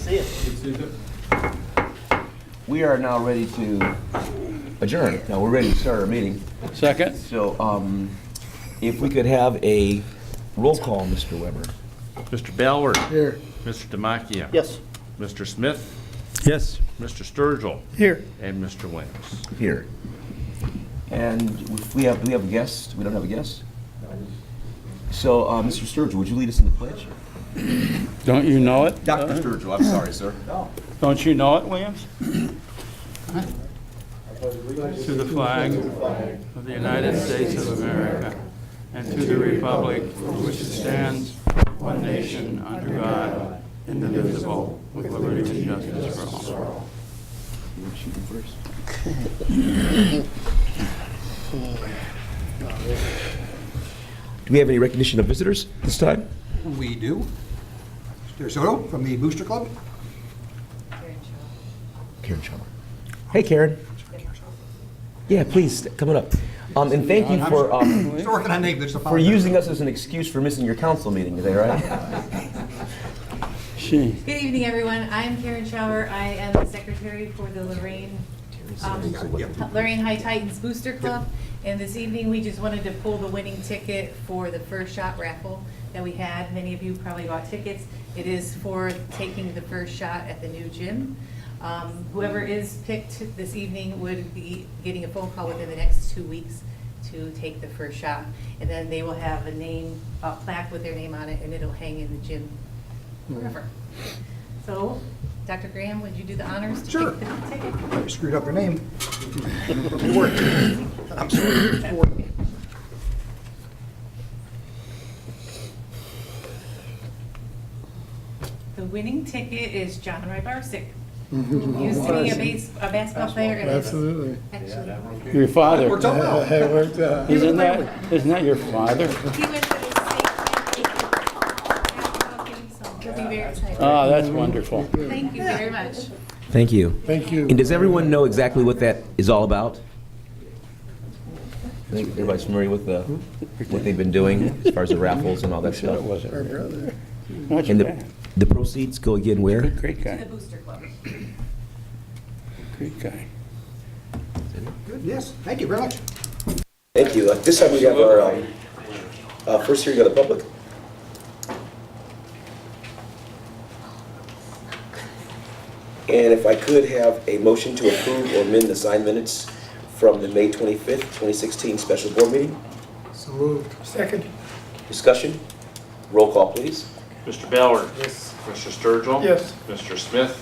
See you. We are now ready to adjourn. Now, we're ready to start our meeting. Second? So, if we could have a roll call, Mr. Weber. Mr. Ballard. Here. Mr. Demakia. Yes. Mr. Smith. Yes. Mr. Sturgill. Here. And Mr. Williams. Here. And if do we have a guest? We don't have a guest? So, Mr. Sturgill, would you lead us in the pledge? Don't you know it? Dr. Sturgill, I'm sorry, sir. Don't you know it, Williams? To the flag of the United States of America and to the republic for which it stands, one nation, under God, indivisible, with liberty and justice for all. You want to shoot him first? Do we have any recognition of visitors this time? We do. Mr. Soto from the Booster Club. Karen Schaumer. Hey, Karen. Yeah, please, come on up. And thank you for Still working on neighbors. for using us as an excuse for missing your council meeting. Is that right? Good evening, everyone. I'm Karen Schauer. I am the secretary for the Lorain High Titans Booster Club. And this evening, we just wanted to pull the winning ticket for the first shot raffle that we had. Many of you probably bought tickets. It is for taking the first shot at the new gym. Whoever is picked this evening would be getting a phone call within the next 2 weeks to take the first shot. And then they will have a plaque with their name on it, and it'll hang in the gym forever. So, Dr. Graham, would you do the honors to Sure. take the ticket? I screwed up your name. It worked. I'm sorry. It worked. The winning ticket is John Rybarczyk. Used to be a basketball player. And Absolutely. Actually, Your father. Worked out well. It worked out. Isn't that your father? he went to the state basketball game, so he'll be very excited. Oh, that's wonderful. Thank you very much. Thank you. Thank you. And does everyone know exactly what that is all about? I think everybody's familiar with what they've been doing as far as the raffles and all that It stuff. wasn't. Our brother. Not And your bad. the proceeds go again where? Great To guy. the Booster Club. Great guy. Good. Yes. Thank you very much. Thank you. This time we have our first hearing of the public. And if I could have a motion to approve or amend the signed minutes from the May 25th, 2016 special board meeting. So moved. Second. Discussion? Roll call, please. Mr. Ballard. Yes. Mr. Sturgill. Yes. Mr. Smith.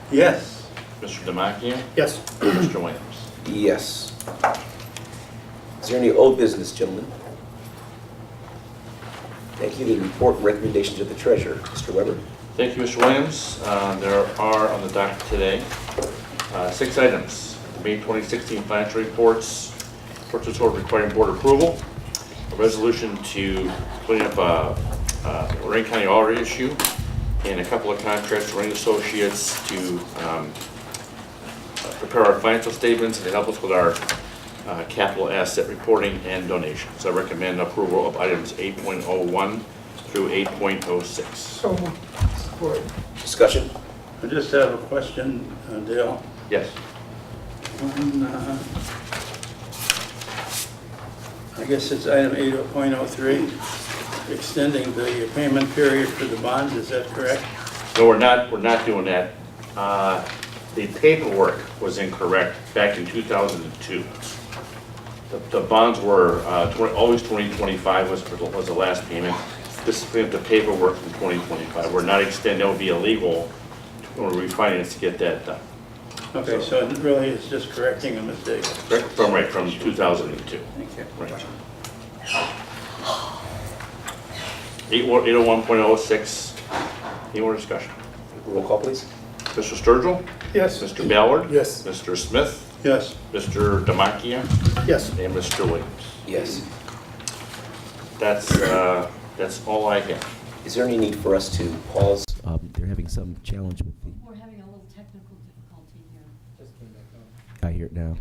Yes. Mr. Demakia. Yes. And Mr. Williams. Yes. Is there any old business, gentlemen? Thank you. The report and recommendations of the treasurer. Mr. Weber? Thank you, Mr. Williams. There are on the docket today 6 items. The May 2016 financial reports, purchase order requiring board approval, a resolution to clean up a Lorain County audit issue, and a couple of contracts for Lorain Associates to prepare our financial statements and to help us with our capital asset reporting and donations. I recommend approval of items 8.01 through 8.06. So moved. Support. Discussion? I just have a question, Dale. Yes. On, I guess it's item 8.03, extending the payment period for the bonds, is that correct? No, we're not doing that. The paperwork was incorrect back in 2002. The bonds were, always 2025 was the last payment. This is the paperwork from 2025. We're not extending, that would be illegal when we refinance to get that done. Okay, so it really is just correcting a mistake. From 2002. Thank you. Right. 801.06, any more discussion? Roll call, please. Mr. Sturgill? Yes. Mr. Ballard? Yes. Mr. Smith? Yes. Mr. Demakia? Yes. And Mr. Williams? Yes. That's all I have. Is there any need for us to pause? They're having some challenge with the... We're having a little technical difficulty here. I hear it now.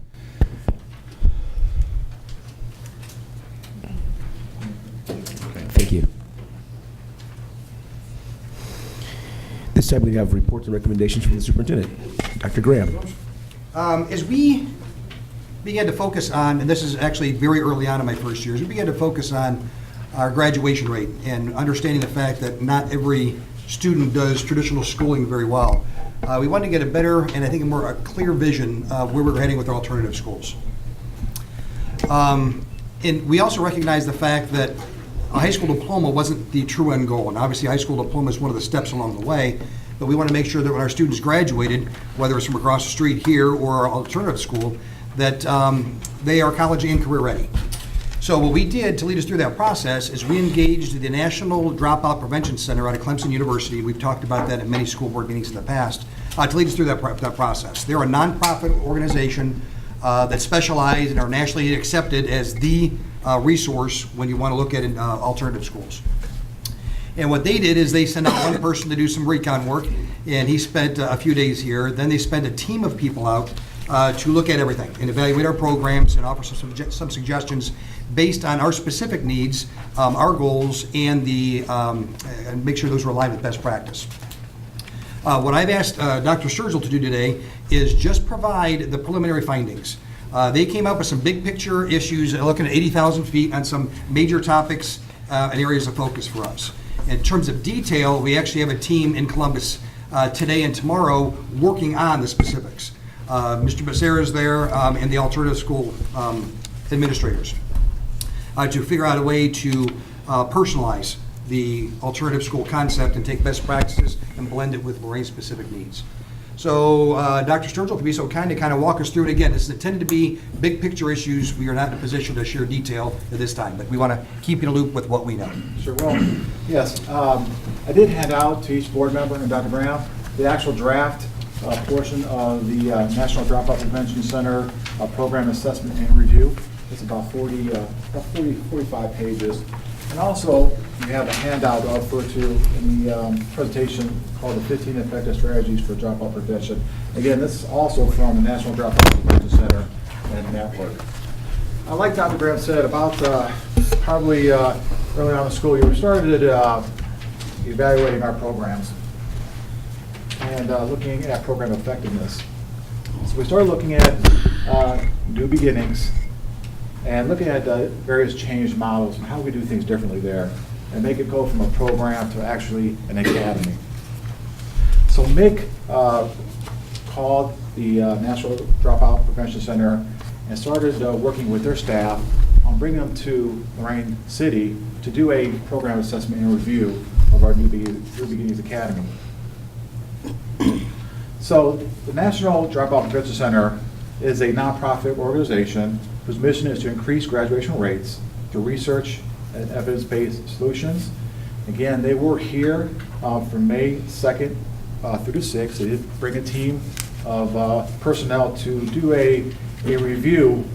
Thank you. This time we have reports and recommendations from the superintendent. Dr. Graham. As we began to focus on, and this is actually very early on in my first year, as we began to focus on our graduation rate and understanding the fact that not every student does traditional schooling very well, we wanted to get a better and I think a clear vision of where we're heading with our alternative schools. And we also recognize the fact that a high school diploma wasn't the true end goal, and obviously high school diploma is one of the steps along the way, but we want to make sure that when our students graduated, whether it's from across the street here or our alternative school, that they are college and career ready. So what we did to lead us through that process is we engaged the National Dropout Prevention Center out of Clemson University. We've talked about that at many school board meetings in the past, to lead us through that process. They're a nonprofit organization that specialize and are nationally accepted as the resource when you want to look at alternative schools. And what they did is they sent out one person to do some recon work, and he spent a few days here. Then they spent a team of people out to look at everything and evaluate our programs and offer some suggestions based on our specific needs, our goals, and and make sure those are aligned with best practice. What I've asked Dr. Sturgill to do today is just provide the preliminary findings. They came up with some big picture issues, looking at 80,000 feet on some major topics and areas of focus for us. In terms of detail, we actually have a team in Columbus today and tomorrow working on the specifics. Mr. Becerra is there and the alternative school administrators to figure out a way to personalize the alternative school concept and take best practices and blend it with Lorain's specific needs. So Dr. Sturgill, if you be so kind to kind of walk us through it again. This is intended to be big picture issues. We are not in a position to share detail at this time, but we want to keep you in a loop with what we know. Sure. Well, yes, I did hand out to each board member and Dr. Graham the actual draft portion of the National Dropout Prevention Center Program Assessment and Review. It's about 45 pages. And also, you have a handout I'll refer to in the presentation called the 15 Effective Strategies for Dropout Prevention. Again, this is also from the National Dropout Prevention Center and network. Like Dr. Graham said, about probably early on in the school year, we started evaluating our programs and looking at program effectiveness. So we started looking at new beginnings and looking at various change models and how we do things differently there and make it go from a program to actually an academy. So Mick called the National Dropout Prevention Center and started working with their staff on bringing them to Lorain City to do a program assessment and review of our New Beginnings Academy. So the National Dropout Prevention Center is a nonprofit organization whose mission is to increase graduation rates through research and evidence-based solutions. Again, they were here from May 2nd through the 6th. They did bring a team of personnel to do a review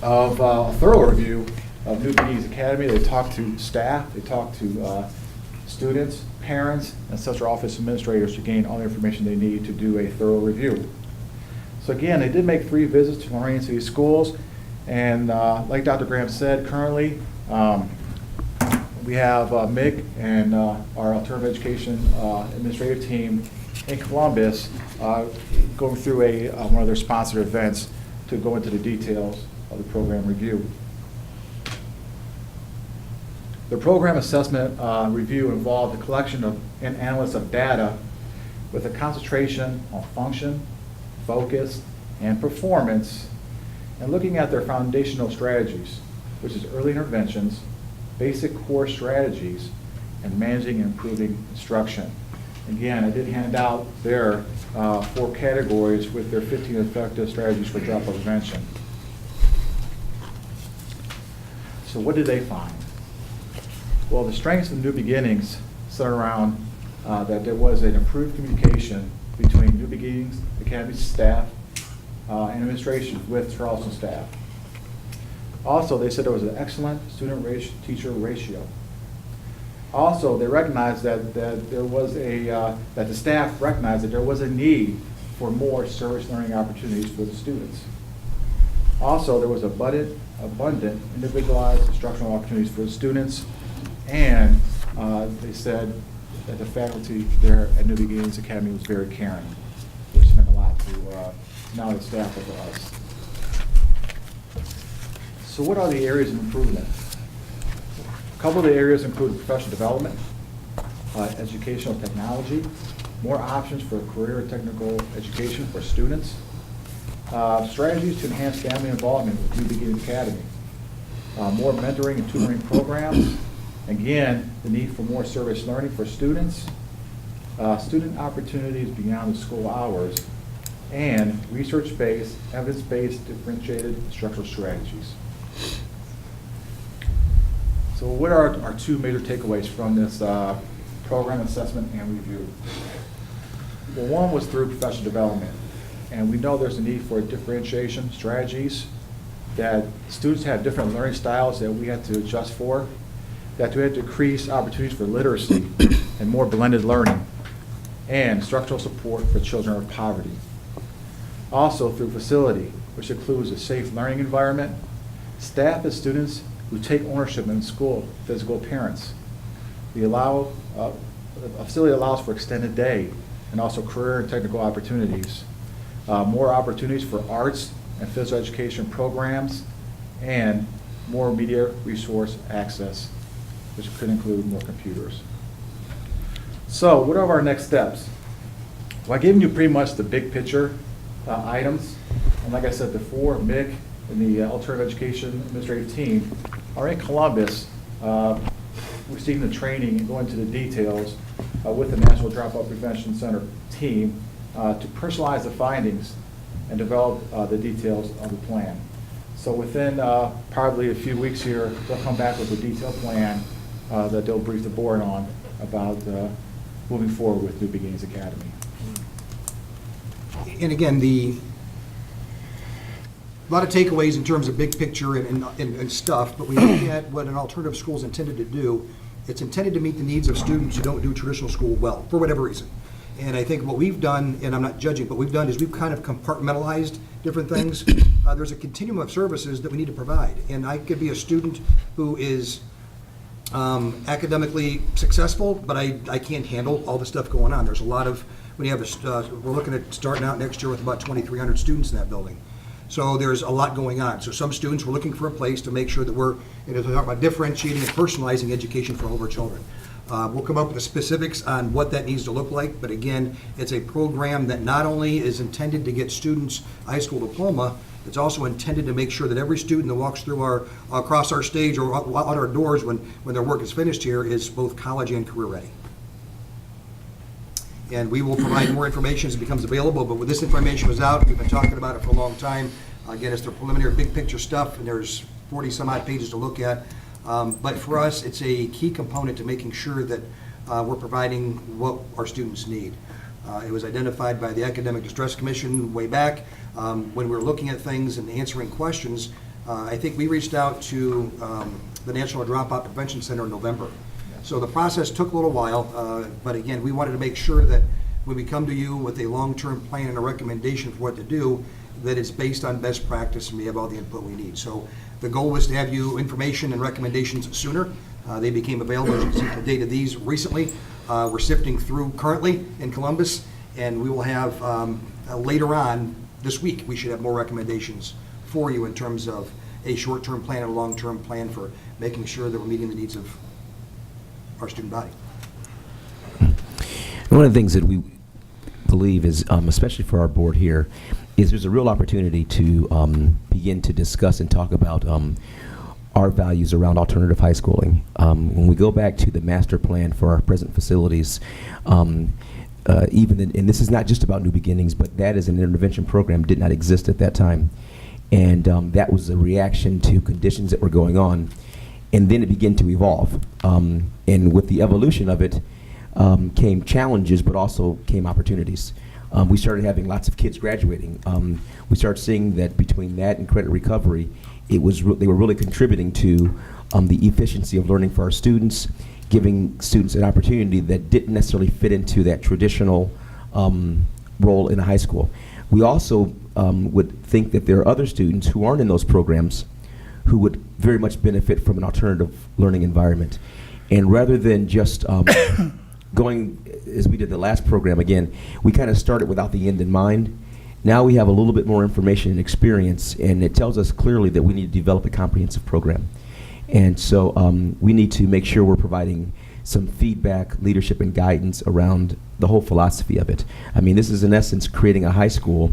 of a thorough review of New Beginnings Academy. They talked to staff, they talked to students, parents, and central office administrators to gain all the information they need to do a thorough review. So again, they did make 3 visits to Lorain City Schools, and like Dr. Graham said, currently we have Mick and our alternative education administrative team in Columbus going through one of their sponsored events to go into the details of the program review. The program assessment review involved the collection of and analysis of data with a concentration on function, focus, and performance, and looking at their foundational strategies, which is early interventions, basic core strategies, and managing and improving instruction. Again, I did hand out their 4 categories with their 15 effective strategies for dropout prevention. So what did they find? Well, the strengths of New Beginnings center around that there was an improved communication between New Beginnings Academy staff and administration with Charleston staff. Also, they said there was an excellent student-teacher ratio. Also, they recognized that there was that the staff recognized that there was a need for more service learning opportunities for the students. Also, there was abundant individualized instructional opportunities for the students, and they said that the faculty there at New Beginnings Academy was very caring, which meant a lot to not only staff but to us. So what are the areas of improvement? A couple of the areas include professional development, educational technology, more options for career and technical education for students, strategies to enhance family involvement with New Beginnings Academy, more mentoring and tutoring programs, again, the need for more service learning for students, student opportunities beyond the school hours, and research-based, evidence-based, differentiated instructional strategies. So what are our two major takeaways from this program assessment and review? Well, one was through professional development, and we know there's a need for differentiation strategies, that students have different learning styles that we have to adjust for, that we have to increase opportunities for literacy and more blended learning, and structural support for children of poverty. Also through facility, which includes a safe learning environment, staff and students who take ownership in school, physical appearance. A facility allows for extended day and also career and technical opportunities, more opportunities for arts and physical education programs, and more media resource access, which could include more computers. So what are our next steps? Well, I've given you pretty much the big picture items. And like I said before, Mick and the Alternative Education Administrative Team are in Columbus receiving the training and going into the details with the National Dropout Prevention Center team to personalize the findings and develop the details of the plan. So within probably a few weeks here, they'll come back with a detailed plan that they'll brief the board on about moving forward with New Beginnings Academy. And again, a lot of takeaways in terms of big picture and stuff, but we look at what an alternative school is intended to do. It's intended to meet the needs of students who don't do traditional school well, for whatever reason. And I think what we've done, and I'm not judging, but what we've done is we've kind of compartmentalized different things. There's a continuum of services that we need to provide. And I could be a student who is academically successful, but I can't handle all the stuff going on. There's a lot of, when you have we're looking at starting out next year with about 2,300 students in that building. So there's a lot going on. So some students, we're looking for a place to make sure that we're, we talk about differentiating and personalizing education for all of our children. We'll come up with the specifics on what that needs to look like, but again, it's a program that not only is intended to get students a high school diploma, it's also intended to make sure that every student that walks through across our stage or out our doors when their work is finished here is both college and career ready. And we will provide more information as it becomes available, but when this information was out, we've been talking about it for a long time. Again, it's the preliminary big picture stuff, and there's 40 some odd pages to look at. But for us, it's a key component to making sure that we're providing what our students need. It was identified by the Academic Distress Commission way back when we were looking at things and answering questions. I think we reached out to the National Dropout Prevention Center in November. So the process took a little while, but again, we wanted to make sure that when we come to you with a long-term plan and a recommendation for what to do, that it's based on best practice and we have all the input we need. So the goal was to have you information and recommendations sooner. They became available, as you can see, the date of these recently. We're sifting through currently in Columbus, and we will have later on this week, we should have more recommendations for you in terms of a short-term plan and a long-term plan for making sure that we're meeting the needs of our student body. One of the things that we believe is, especially for our board here, is there's a real opportunity to begin to discuss and talk about our values around alternative high schooling. When we go back to the master plan for our present facilities, and this is not just about New Beginnings, but that as an intervention program did not exist at that time. And that was a reaction to conditions that were going on. And then it began to evolve. And with the evolution of it came challenges, but also came opportunities. We started having lots of kids graduating. We started seeing that between that and credit recovery, they were really contributing to the efficiency of learning for our students, giving students an opportunity that didn't necessarily fit into that traditional role in a high school. We also would think that there are other students who aren't in those programs who would very much benefit from an alternative learning environment. And rather than just going as we did the last program, again, we kind of started without the end in mind. Now we have a little bit more information and experience, and it tells us clearly that we need to develop a comprehensive program. And so we need to make sure we're providing some feedback, leadership, and guidance around the whole philosophy of it. I mean, this is in essence creating a high school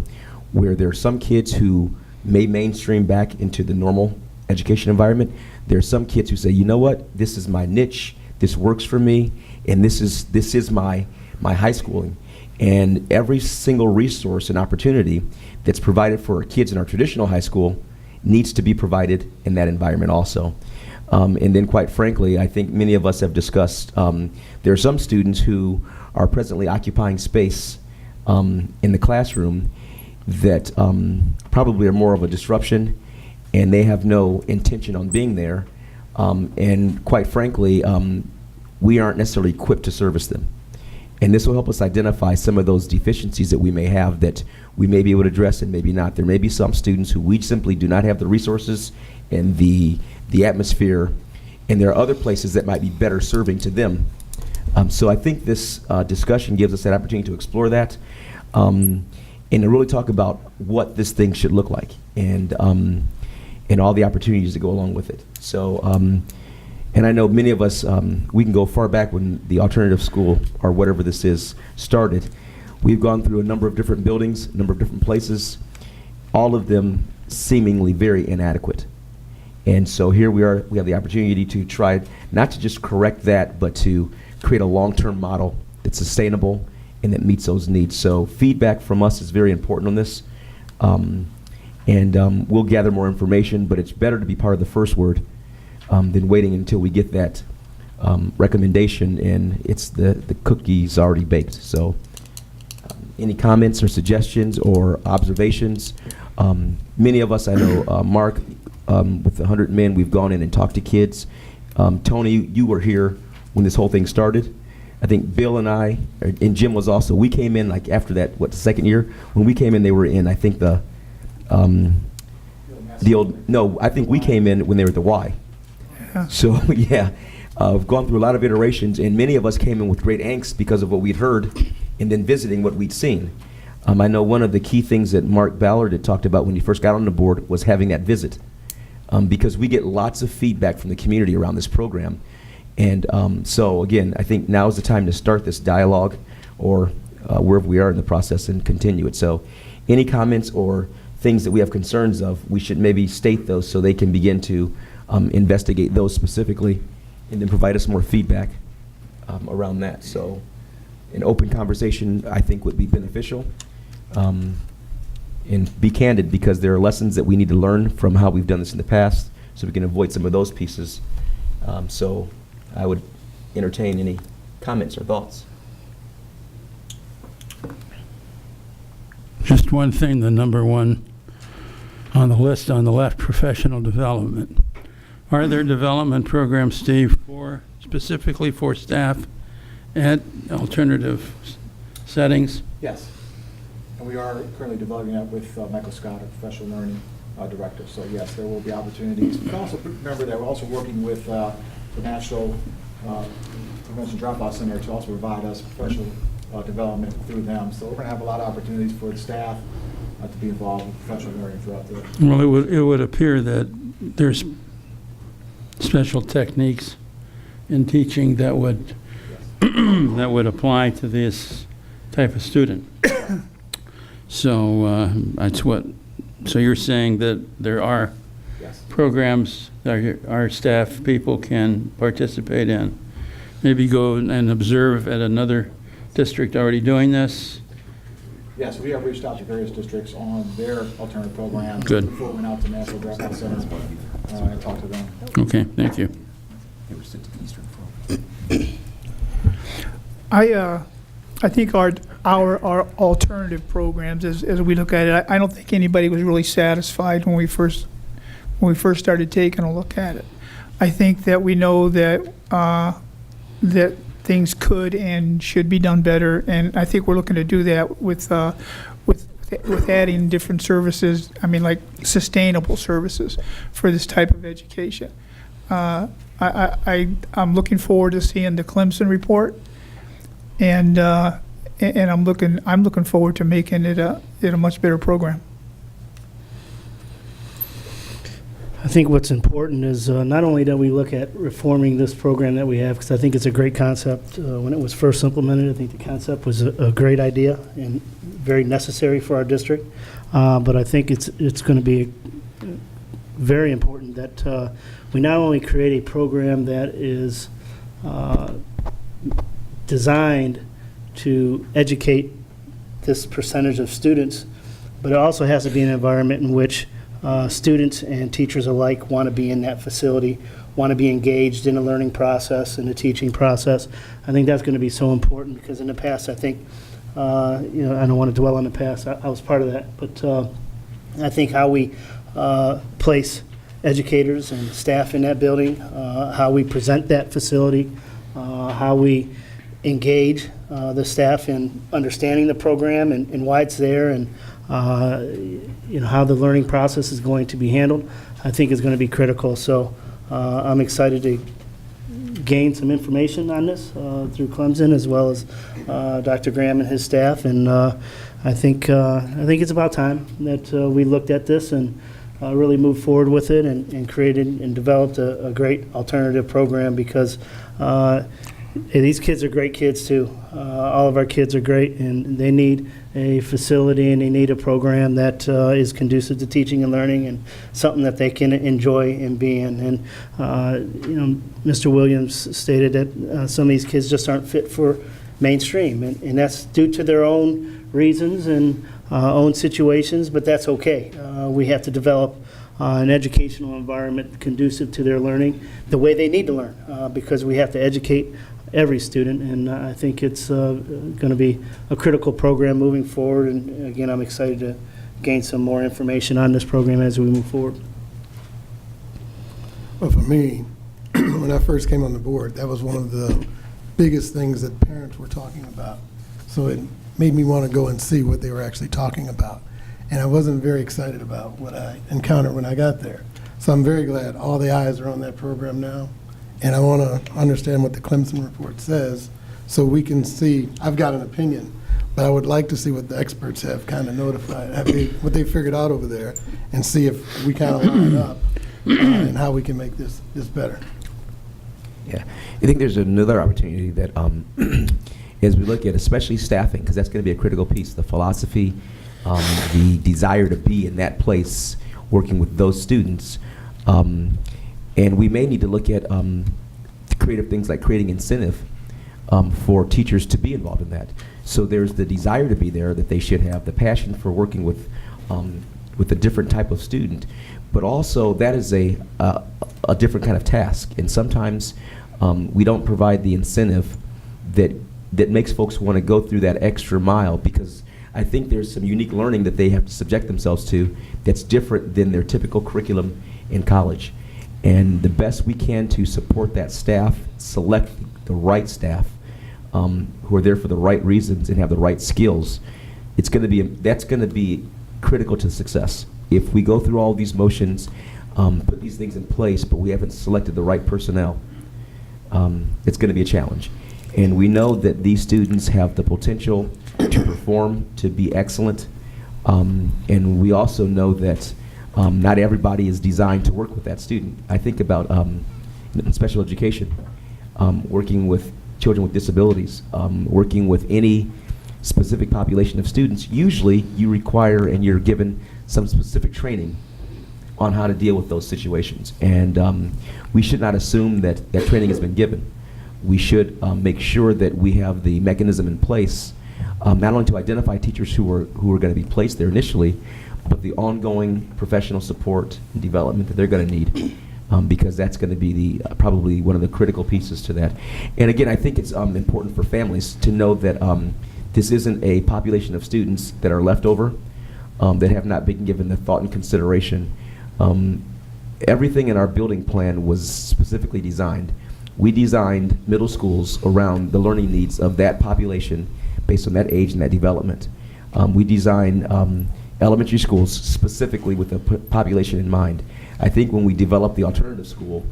where there are some kids who may mainstream back into the normal education environment. There are some kids who say, you know what, this is my niche, this works for me, and this is my high schooling. And every single resource and opportunity that's provided for kids in our traditional high school needs to be provided in that environment also. And then quite frankly, I think many of us have discussed, there are some students who are presently occupying space in the classroom that probably are more of a disruption, and they have no intention on being there. And quite frankly, we aren't necessarily equipped to service them. And this will help us identify some of those deficiencies that we may have that we may be able to address and maybe not. There may be some students who we simply do not have the resources and the atmosphere, and there are other places that might be better serving to them. So I think this discussion gives us that opportunity to explore that and to really talk about what this thing should look like and all the opportunities that go along with it. So, and I know many of us, we can go far back when the alternative school or whatever this is started. We've gone through a number of different buildings, a number of different places, all of them seemingly very inadequate. And so here we are, we have the opportunity to try not to just correct that, but to create a long-term model that's sustainable and that meets those needs. So feedback from us is very important on this. We'll gather more information, but it's better to be part of the first word than waiting until we get that recommendation and it's the cookie's already baked. So any comments or suggestions or observations? Many of us, I know, Mark, with the 100 Men, we've gone in and talked to kids. Tony, you were here when this whole thing started. I think Bill and I, and Jim was also, we came in like after that, the second year? When we came in, they were in, I think I think we came in when they were at the Y. Yeah. So, yeah, we've gone through a lot of iterations, and many of us came in with great angst because of what we'd heard and then visiting what we'd seen. I know one of the key things that Mark Ballard had talked about when he first got on the board was having that visit, because we get lots of feedback from the community around this program. And so, again, I think now is the time to start this dialogue or wherever we are in the process and continue it. So any comments or things that we have concerns of, we should maybe state those so they can begin to investigate those specifically and then provide us more feedback around that. So an open conversation, I think, would be beneficial. And be candid, because there are lessons that we need to learn from how we've done this in the past so we can avoid some of those pieces. So I would entertain any comments or thoughts. Just one thing, the number one on the list on the left, professional development. Are there development programs, Steve, specifically for staff at alternative settings? Yes. And we are currently developing that with Michael Scott, our professional learning director. So yes, there will be opportunities. But also remember that we're also working with the National Prevention Dropout Center to also provide us professional development through them. So we're going to have a lot of opportunities for the staff to be involved with professional learning throughout the. Well, it would appear that there's special techniques in teaching that would that would apply to this type of student. So that's what. So you're saying that there are Yes. programs that our staff people can participate in. Maybe go and observe at another district already doing this. Yes, we have reached out to various districts on their alternative programs. Good. Before we went out to National Dropout Center and talked to them. Okay, thank you. I think our alternative programs, as we look at it, I don't think anybody was really satisfied when we first started taking a look at it. I think that we know that that things could and should be done better, and I think we're looking to do that with adding different services. I mean, like sustainable services for this type of education. I'm looking forward to seeing the Clemson report. and I'm looking forward to making it a much better program. I think what's important is not only that we look at reforming this program that we have, because I think it's a great concept. When it was first implemented, I think the concept was a great idea and very necessary for our district. But I think it's going to be very important that we not only create a program that is designed to educate this percentage of students, but it also has to be an environment in which students and teachers alike want to be in that facility, want to be engaged in the learning process and the teaching process. I think that's going to be so important because in the past, I think, I don't want to dwell on the past. I was part of that, but I think how we place educators and staff in that building, how we present that facility, how we engage the staff in understanding the program and why it's there, and how the learning process is going to be handled, I think is going to be critical. So I'm excited to gain some information on this through Clemson, as well as Dr. Graham and his staff. And I think it's about time that we looked at this and really moved forward with it and created and developed a great alternative program, because these kids are great kids too. All of our kids are great, and they need a facility and they need a program that is conducive to teaching and learning and something that they can enjoy and be in. And Mr. Williams stated that some of these kids just aren't fit for mainstream, and that's due to their own reasons and own situations, but that's okay. We have to develop an educational environment conducive to their learning the way they need to learn, because we have to educate every student, and I think it's going to be a critical program moving forward. And again, I'm excited to gain some more information on this program as we move forward. Well, for me, when I first came on the board, that was one of the biggest things that parents were talking about. So it made me want to go and see what they were actually talking about. And I wasn't very excited about what I encountered when I got there. So I'm very glad all the eyes are on that program now. And I want to understand what the Clemson report says so we can see. I've got an opinion, but I would like to see what the experts have kind of notified, what they figured out over there, and see if we kind of line up and how we can make this better. Yeah, I think there's another opportunity that as we look at especially staffing, because that's going to be a critical piece, the philosophy, the desire to be in that place working with those students. And we may need to look at creative things like creating incentive for teachers to be involved in that. So there's the desire to be there that they should have, the passion for working with a different type of student, but also that is a different kind of task. And sometimes we don't provide the incentive that makes folks want to go through that extra mile, because I think there's some unique learning that they have to subject themselves to that's different than their typical curriculum in college. And the best we can to support that staff, select the right staff who are there for the right reasons and have the right skills, that's going to be critical to success. If we go through all these motions, put these things in place, but we haven't selected the right personnel, it's going to be a challenge. And we know that these students have the potential to perform, to be excellent, and we also know that not everybody is designed to work with that student. I think about in special education, working with children with disabilities, working with any specific population of students. Usually you require and you're given some specific training on how to deal with those situations. And we should not assume that that training has been given. We should make sure that we have the mechanism in place, not only to identify teachers who are going to be placed there initially, but the ongoing professional support and development that they're going to need, because that's going to be probably one of the critical pieces to that. And again, I think it's important for families to know that this isn't a population of students that are left over, that have not been given the thought and consideration. Everything in our building plan was specifically designed. We designed middle schools around the learning needs of that population based on that age and that development. We designed elementary schools specifically with the population in mind. I think when we develop the alternative school,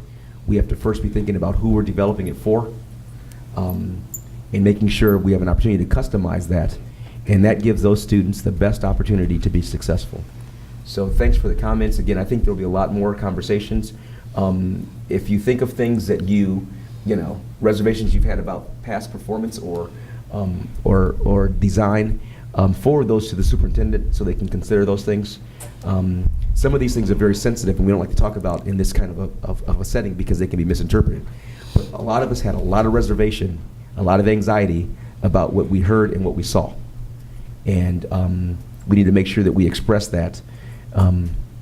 we have to first be thinking about who we're developing it for, and making sure we have an opportunity to customize that, and that gives those students the best opportunity to be successful. So thanks for the comments. Again, I think there'll be a lot more conversations. If you think of things that you know, reservations you've had about past performance or design, forward those to the superintendent so they can consider those things. Some of these things are very sensitive, and we don't like to talk about in this kind of a setting because they can be misinterpreted. But a lot of us had a lot of reservation, a lot of anxiety about what we heard and what we saw. And we need to make sure that we express that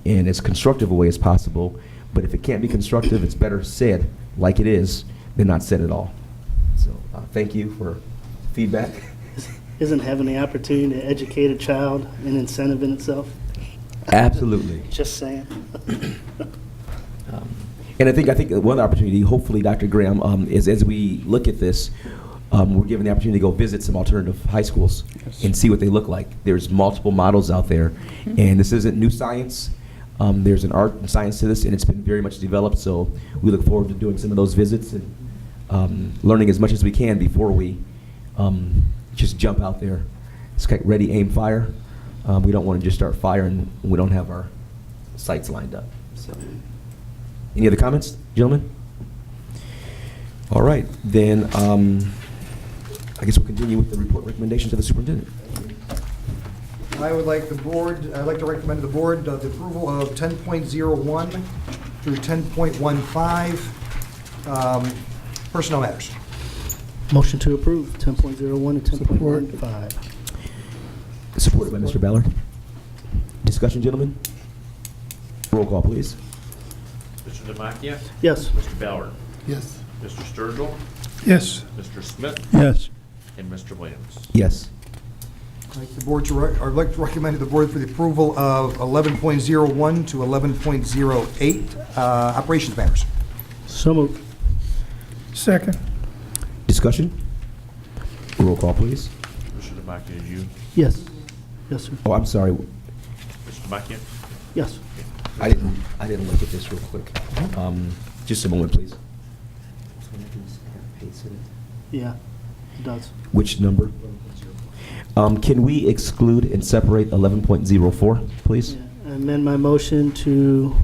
in as constructive a way as possible. But if it can't be constructive, it's better said like it is than not said at all. So thank you for feedback. Isn't having the opportunity to educate a child an incentive in itself? Absolutely. Just saying. And I think one opportunity, hopefully, Dr. Graham, is as we look at this, we're given the opportunity to go visit some alternative high schools and see what they look like. There's multiple models out there, and this isn't new science. There's an art and science to this, and it's been very much developed, so we look forward to doing some of those visits and learning as much as we can before we just jump out there. It's like ready, aim, fire. We don't want to just start firing when we don't have our sights lined up. So, any other comments, gentlemen? All right, then I guess we'll continue with the report recommendations of the superintendent. I'd like to recommend to the board the approval of 10.01 through 10.15 personnel matters. Motion to approve 10.01 and 10.15. Supported by Mr. Ballard. Discussion, gentlemen? Roll call, please. Mr. Demakia? Yes. Mr. Ballard? Yes. Mr. Sturgill? Yes. Mr. Smith? Yes. And Mr. Williams? Yes. I'd like to recommend to the board for the approval of 11.01 to 11.08 operations matters. So moved. Second. Discussion? Roll call, please. Mr. Demakia, is you? Yes. Yes, sir. Oh, I'm sorry. Mr. Demakia? Yes. I didn't look at this real quick. Just a moment, please. Yeah, it does. Which number? Can we exclude and separate 11.04, please? Yeah. I amend my motion to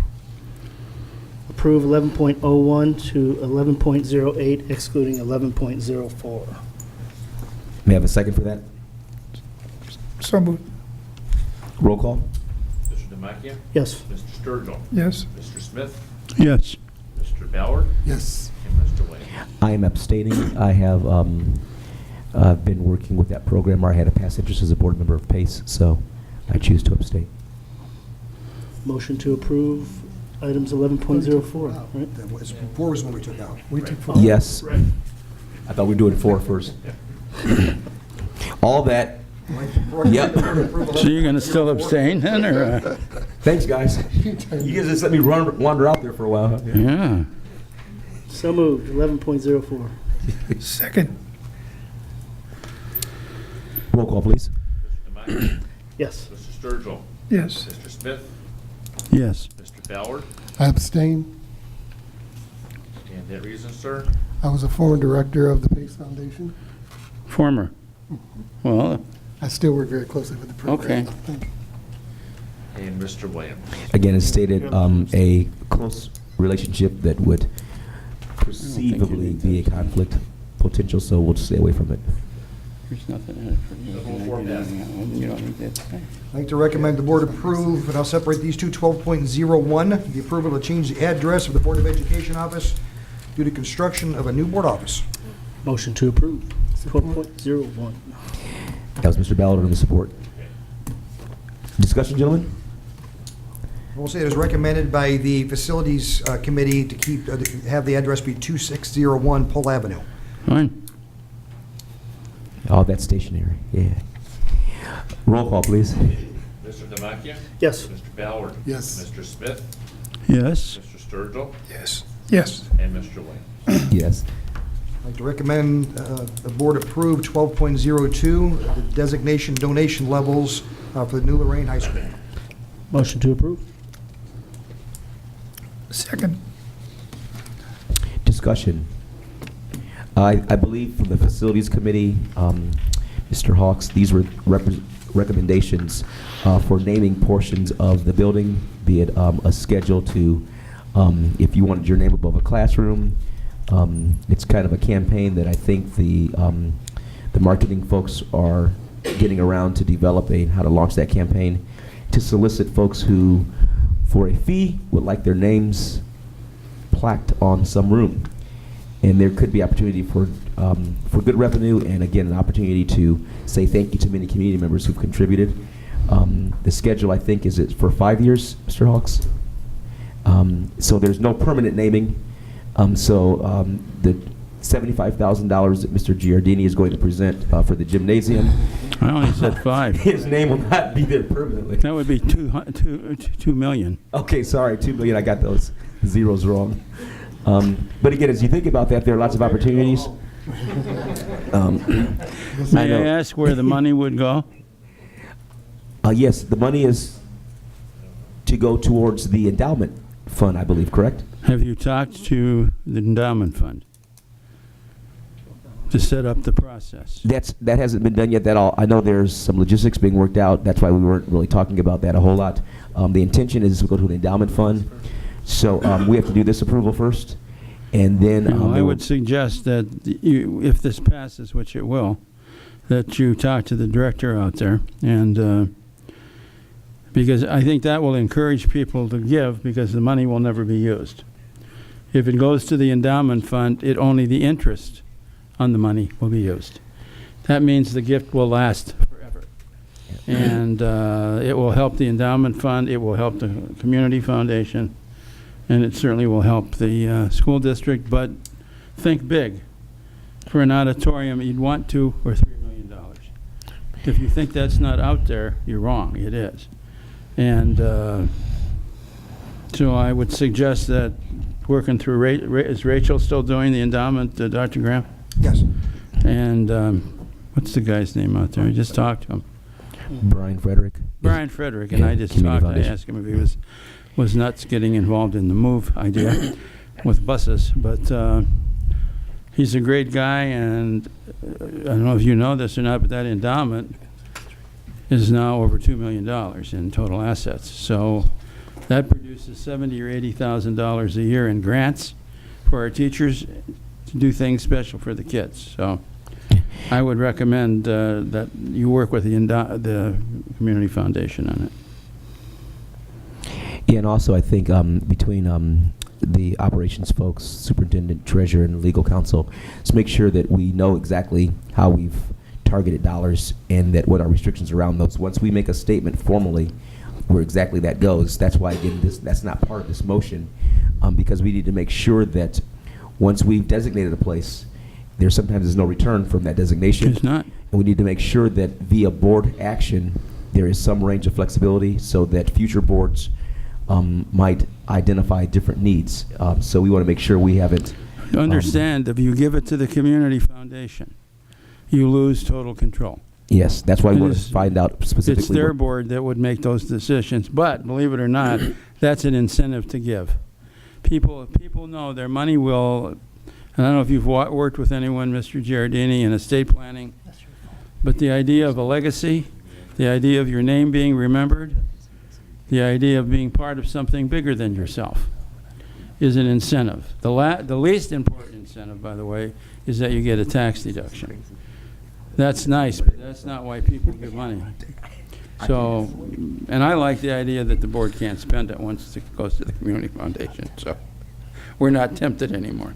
approve 11.01 to 11.08, excluding 11.04. May I have a second for that? So moved. Roll call? Mr. Demakia? Yes. Mr. Sturgill? Yes. Mr. Smith? Yes. Mr. Ballard? Yes. And Mr. Williams? I am abstaining. I have been working with that program, or I had a past interest as a board member of PACE, so I choose to abstain. Motion to approve items 11.04, right? Four was the one we took out. We took four. Yes. I thought we were doing 4 first. All that. Yep. So you're going to still abstain then, or? Thanks, guys. You guys just let me wander out there for a while. Yeah. So moved, 11.04. Second. Roll call, please. Mr. Demakia? Yes. Mr. Sturgill? Yes. Mr. Smith? Yes. Mr. Ballard? I abstain. And that reason, sir? I was a former director of the PACE Foundation. Former. Well, I still work very closely with the program. Okay. Thank you. And Mr. Williams? Again, as stated, a close relationship that would you perceivably need be a conflict potential, so we'll just stay away from it. there's nothing in it for you. The whole four pass. You don't need that. I'd like to recommend the board approve, and I'll separate these two, 12.01, the approval to change the address of the Board of Education office due to construction of a new board office. Motion to approve 12.01. That was Mr. Ballard on the support. Discussion, gentlemen? We'll say it is recommended by the Facilities Committee to keep, have the address be 2601 Pole Avenue. Fine. Oh, that's stationary, yeah. Roll call, please. Mr. Demakia? Yes. Mr. Ballard? Yes. Mr. Smith? Yes. Mr. Sturgill? Yes. Yes. And Mr. Williams? Yes. I'd like to recommend the board approve 12.02, the designation donation levels for the new Lorain High School. Motion to approve. Second. Discussion. I believe from the Facilities Committee, Mr. Hawks, these were recommendations for naming portions of the building, be it a schedule to, if you wanted your name above a classroom. It's kind of a campaign that I think the marketing folks are getting around to developing how to launch that campaign to solicit folks who, for a fee, would like their names plaqued on some room. And there could be opportunity for good revenue, and again, an opportunity to say thank you to many community members who've contributed. The schedule, I think, is it for 5 years, Mr. Hawks? So there's no permanent naming. The $75,000 that Mr. Giardini is going to present for the gymnasium, I only said 5. his name will not be there permanently. That would be 2 million. Okay, sorry, 2 million. I got those zeros wrong. But again, as you think about that, there are lots of opportunities. May I ask where the money would go? Yes, the money is to go towards the endowment fund, I believe, correct? Have you talked to the endowment fund to set up the process? That hasn't been done yet. I know there's some logistics being worked out. That's why we weren't really talking about that a whole lot. The intention is to go to the endowment fund. So we have to do this approval first, and then I would suggest that if this passes, which it will, that you talk to the director out there, and because I think that will encourage people to give, because the money will never be used. If it goes to the endowment fund, only the interest on the money will be used. That means the gift will last forever. And it will help the endowment fund, it will help the community foundation, and it certainly will help the school district. But think big. For an auditorium, you'd want $2 or $3 million. If you think that's not out there, you're wrong. It is. And so I would suggest that working through, is Rachel still doing the endowment, Dr. Graham? Yes. And what's the guy's name out there? I just talked to him. Brian Frederick. Brian Frederick, and I just Community talked. I Foundation. asked him if he was nuts getting involved in the move idea with buses, but he's a great guy, and I don't know if you know this or not, but that endowment is now over $2 million in total assets. So that produces $70,000 or $80,000 a year in grants for our teachers to do things special for the kids. So I would recommend that you work with the Community Foundation on it. Yeah, and also I think between the operations folks, superintendent, treasurer, and legal counsel, to make sure that we know exactly how we've targeted dollars and that what our restrictions around those. Once we make a statement formally where exactly that goes, that's why, again, that's not part of this motion, because we need to make sure that once we've designated a place, sometimes there's no return from that designation. It's not. And we need to make sure that via board action, there is some range of flexibility so that future boards might identify different needs. So we want to make sure we haven't. Understand, if you give it to the Community Foundation, you lose total control. Yes, that's why we want to find out specifically. It's their board that would make those decisions. But believe it or not, that's an incentive to give. People know their money will. And I don't know if you've worked with anyone, Mr. Giardini, in estate planning, but the idea of a legacy, the idea of your name being remembered, the idea of being part of something bigger than yourself is an incentive. The least important incentive, by the way, is that you get a tax deduction. That's nice, but that's not why people give money. So, and I like the idea that the board can't spend it once it goes to the Community Foundation. So we're not tempted anymore.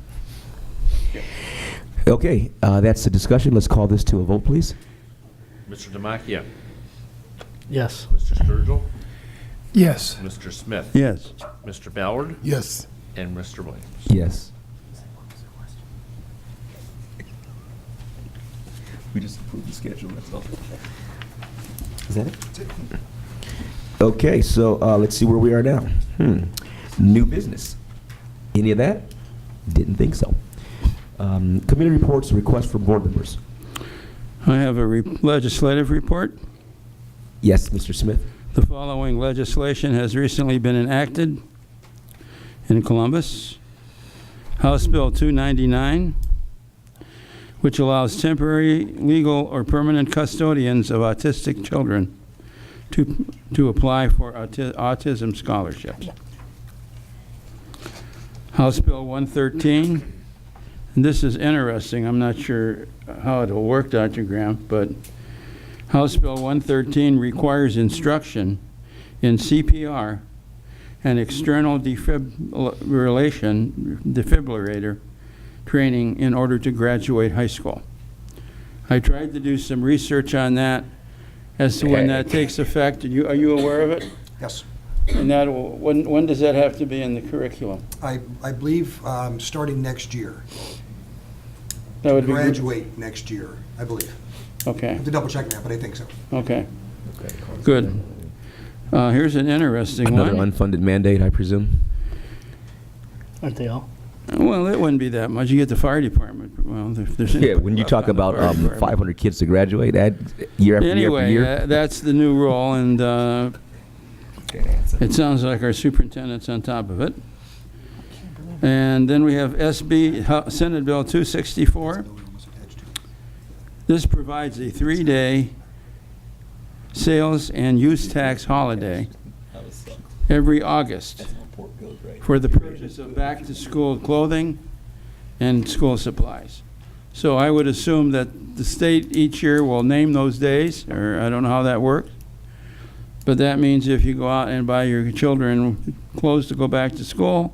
Okay, that's the discussion. Let's call this to a vote, please. Mr. Demakia, Yes. Mr. Sturgill, Yes. Mr. Smith, Yes. Mr. Ballard, Yes. and Mr. Williams. Yes. We just approved the schedule, that's all. Is that it? Okay, so let's see where we are now. New business. Any of that? Didn't think so. Committee reports, requests from board members. I have a legislative report. Yes, Mr. Smith. The following legislation has recently been enacted in Columbus. House Bill 299 which allows temporary, legal, or permanent custodians of autistic children to apply for autism scholarships. House Bill 113, and this is interesting. I'm not sure how it'll work, Dr. Graham, but House Bill 113 requires instruction in CPR and external defibrillator training in order to graduate high school. I tried to do some research on that as to when that takes effect. Are you aware of it? Yes. And that when does that have to be in the curriculum? I believe starting next year. That would be good. Graduate next year, I believe. I Okay. have to double check that, but I think so. Okay. Good. Here's an interesting Another one. unfunded mandate, I presume? Aren't they all? Well, it wouldn't be that much. You get the fire department. Well, if there's Yeah, when you talk about 500 kids to graduate, that year after year after Anyway, year. that's the new rule, and it sounds like our superintendent's on top of it. And then we have Senate Bill 264. This provides a 3-day sales and use tax holiday every August for the purchase of back-to-school clothing and school supplies. So I would assume that the state each year will name those days, or I don't know how that works. But that means if you go out and buy your children clothes to go back to school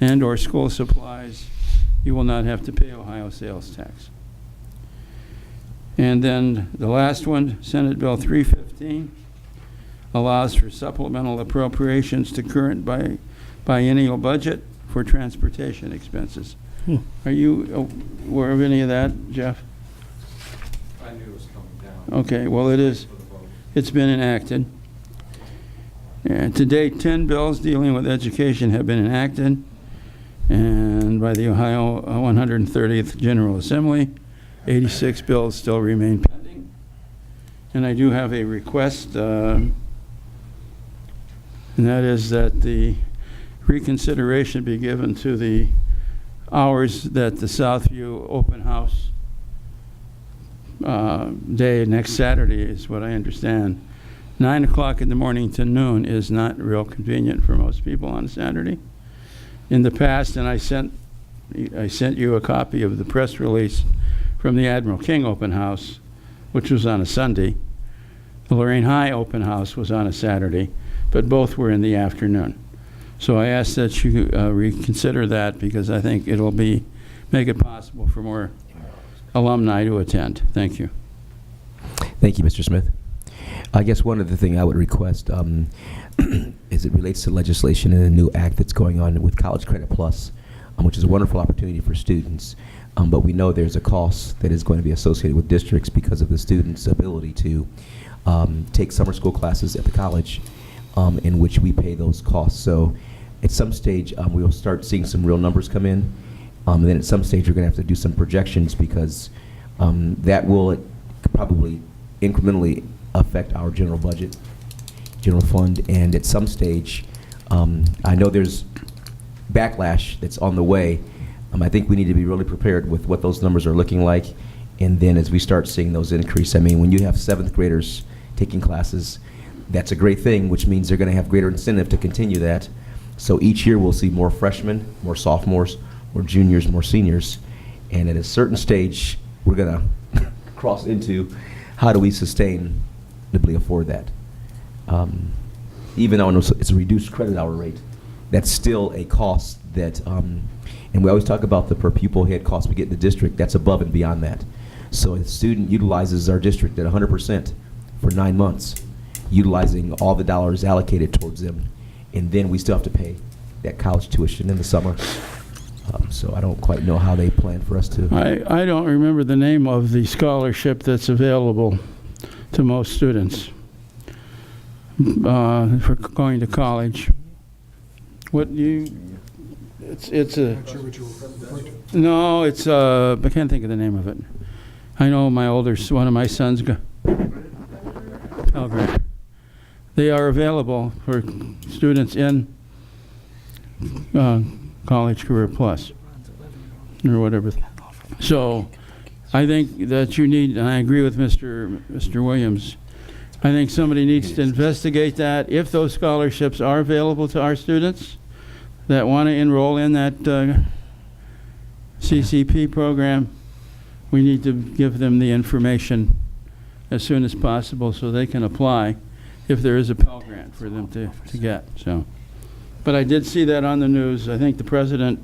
and or school supplies, you will not have to pay Ohio sales tax. And then the last one, Senate Bill 315, allows for supplemental appropriations to current biennial budget for transportation expenses. Are you aware of any of that, Jeff? I knew it was coming down. Okay, well, it is. It's been enacted. And to date, 10 bills dealing with education have been enacted, and by the Ohio 130th General Assembly, 86 bills still remain pending. And I do have a request, and that is that the reconsideration be given to the hours that the Southview Open House day next Saturday is what I understand. 9 o'clock in the morning to noon is not real convenient for most people on Saturday. In the past, and I sent you a copy of the press release from the Admiral King Open House, which was on a Sunday. The Lorain High Open House was on a Saturday, but both were in the afternoon. So I ask that you reconsider that, because I think it'll make it possible for more alumni to attend. Thank you. Thank you, Mr. Smith. I guess one other thing I would request is it relates to legislation and a new act that's going on with College Credit Plus, which is a wonderful opportunity for students. But we know there's a cost that is going to be associated with districts because of the students' ability to take summer school classes at the college, in which we pay those costs. So at some stage, we'll start seeing some real numbers come in. And then at some stage, we're going to have to do some projections, because that will probably incrementally affect our general budget, general fund. And at some stage, I know there's backlash that's on the way. I think we need to be really prepared with what those numbers are looking like. And then as we start seeing those increase, I mean, when you have 7th graders taking classes, that's a great thing, which means they're going to have greater incentive to continue that. So each year we'll see more freshmen, more sophomores, more juniors, more seniors. And at a certain stage, we're going to cross into how do we sustainably afford that. Even though it's a reduced credit hour rate, that's still a cost that, and we always talk about the per pupil head cost we get in the district. That's above and beyond that. So a student utilizes our district at 100% for 9 months, utilizing all the dollars allocated towards them, and then we still have to pay that college tuition in the summer. So I don't quite know how they plan for us to. I don't remember the name of the scholarship that's available to most students for going to college. It's a, no, it's I can't think of the name of it. I know one of my sons, Pell Grant. They are available for students in College Career Plus or whatever. So I think that you need, and I agree with Mr. Williams, I think somebody needs to investigate that. If those scholarships are available to our students that want to enroll in that CCP program, we need to give them the information as soon as possible so they can apply if there is a Pell Grant for them to get. So, but I did see that on the news. I think the president,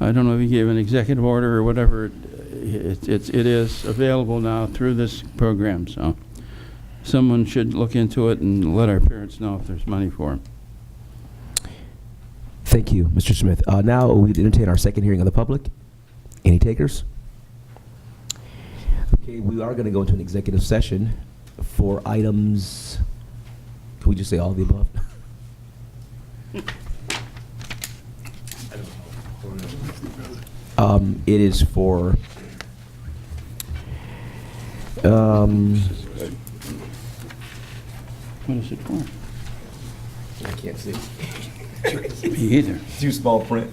I don't know if he gave an executive order or whatever, it is available now through this program. So someone should look into it and let our parents know if there's money for them. Thank you, Mr. Smith. Now we entertain our second hearing of the public. Any takers? Okay, we are going to go into an executive session for items. Can we just say all of the above? It is for What is it for? I can't see. Me either. Too small print.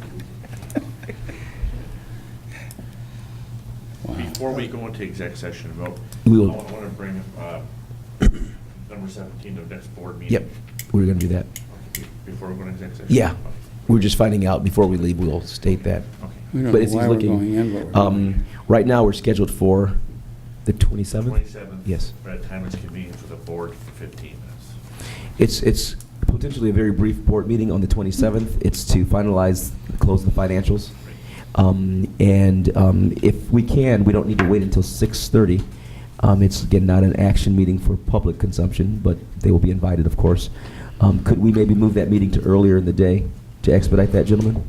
Before we go into exec session vote, We I will. want to bring up number 17 of next board meeting. Yep, we're going to do that. Before we go into exec session? Yeah, we're just finding out before we leave. We'll state that. Okay. We don't But know as he's why we're looking, going in, but we're going. right now we're scheduled for the 27th. 27th. Yes. By the time it's convenient for the board for 15 minutes. It's potentially a very brief board meeting on the 27th. It's to finalize, close the financials. If we can, we don't need to wait until 6:30. It's, again, not an action meeting for public consumption, but they will be invited, of course. Could we maybe move that meeting to earlier in the day to expedite that, gentlemen?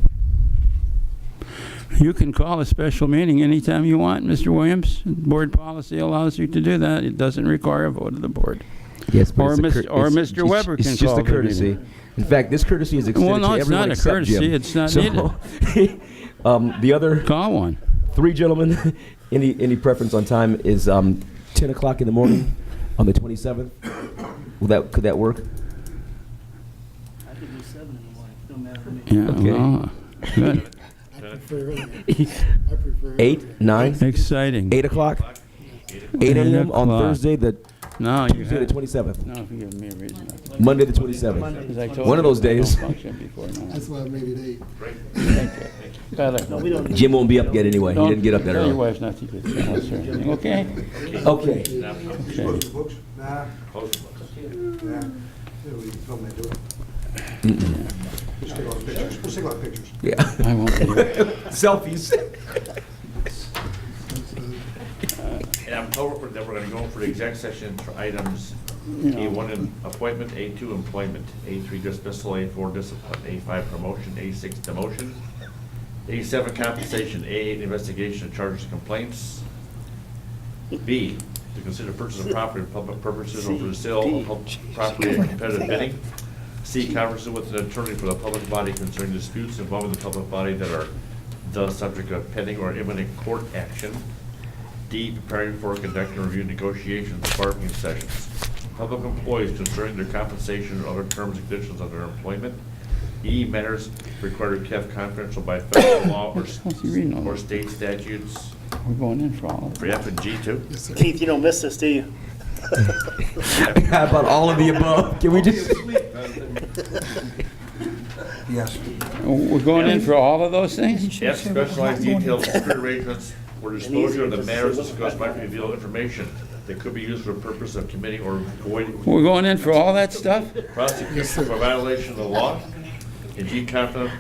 You can call a special meeting anytime you want, Mr. Williams. Board policy allows you to do that. It doesn't require a vote of the board. Yes, but Or it's a Mr. Weber can It's just call a the courtesy. meeting. In fact, this courtesy is extended Well, no, to it's everyone not a except courtesy. Jim. It's not The other Call one. three gentlemen, any preference on time is 10 o'clock in the morning on the 27th? Could that work? I could do 7 in the morning, no matter to me. Yeah, Okay. well, good. I prefer 8, 9, Exciting. 8 o'clock? 8 a.m. on 8 o'clock. Thursday, No, you Tuesday the 27th, No, if you give me a reason. Monday the 27th. Because I told One of you those I don't days. function before now. That's why I made it 8. Thank you. Tyler, No, we don't. Jim won't be up yet anyway. He don't- didn't get up that tell your early. wife not to get jealous or anything, okay? Okay. Okay. Close the books. Yeah. I won't be Selfies. And I'm told that we're going to go for the exec session for items A1 appointment, A2 employment, A3 dismissal, A4 discipline, A5 promotion, A6 demotion, A7 compensation, A8 investigation of charges and complaints. B, to consider purchase of property for public purposes or for the sale of public property at competitive bidding. C, conferences with an attorney for the public body concerning disputes involving the public body that are the subject of pending or imminent court action. D, preparing for conducting or review negotiations, bargaining sessions. Public employees concerning their compensation or other terms and conditions of their employment. E, matters required to have confidential by federal law How's he reading all or this? state statutes. We're going in for all of For it. F and G too. Keith, you don't miss this, do you? How about all of the above? Can we just? Yes. We're going in for all of those things? F, specialized details of security arrangements where disclosure of the matters discussed might reveal information that could be used for the purpose of committing or avoiding We're going in for all that stuff? prosecution for violation of the law. And G, confident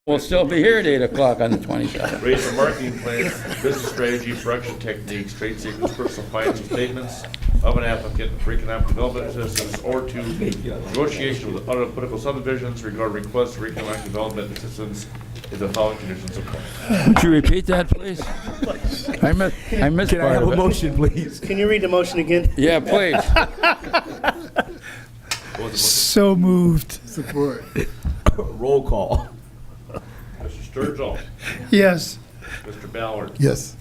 We'll still be here at 8 o'clock on the 27th. raise a marketing plan, business strategy, production techniques, trade secrets, personal financial statements of an applicant for economic development assistance or to negotiation with other political subdivisions regarding requests for economic development assistance if the following conditions apply. Would you repeat that, please? I missed Can I part have of a it. motion, please? Can you read the motion again? Yeah, please. So moved. Support. Roll call. Mr. Sturgill, Yes. Mr. Ballard, Yes.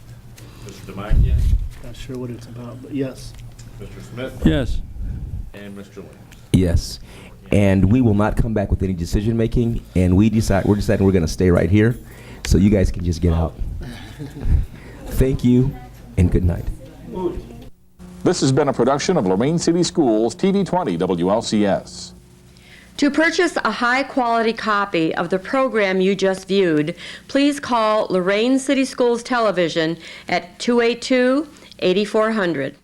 Mr. Demakia, Not sure what it's about, but yes. Mr. Smith, Yes. and Mr. Williams. Yes. And we will not come back with any decision-making, and we're deciding we're going to stay right here, so you guys can just get out. Thank you. and good night. This has been a production of Lorain City Schools, TV 20 WLCS. To purchase a high-quality copy of the program you just viewed, please call Lorain City Schools Television at 282-8400.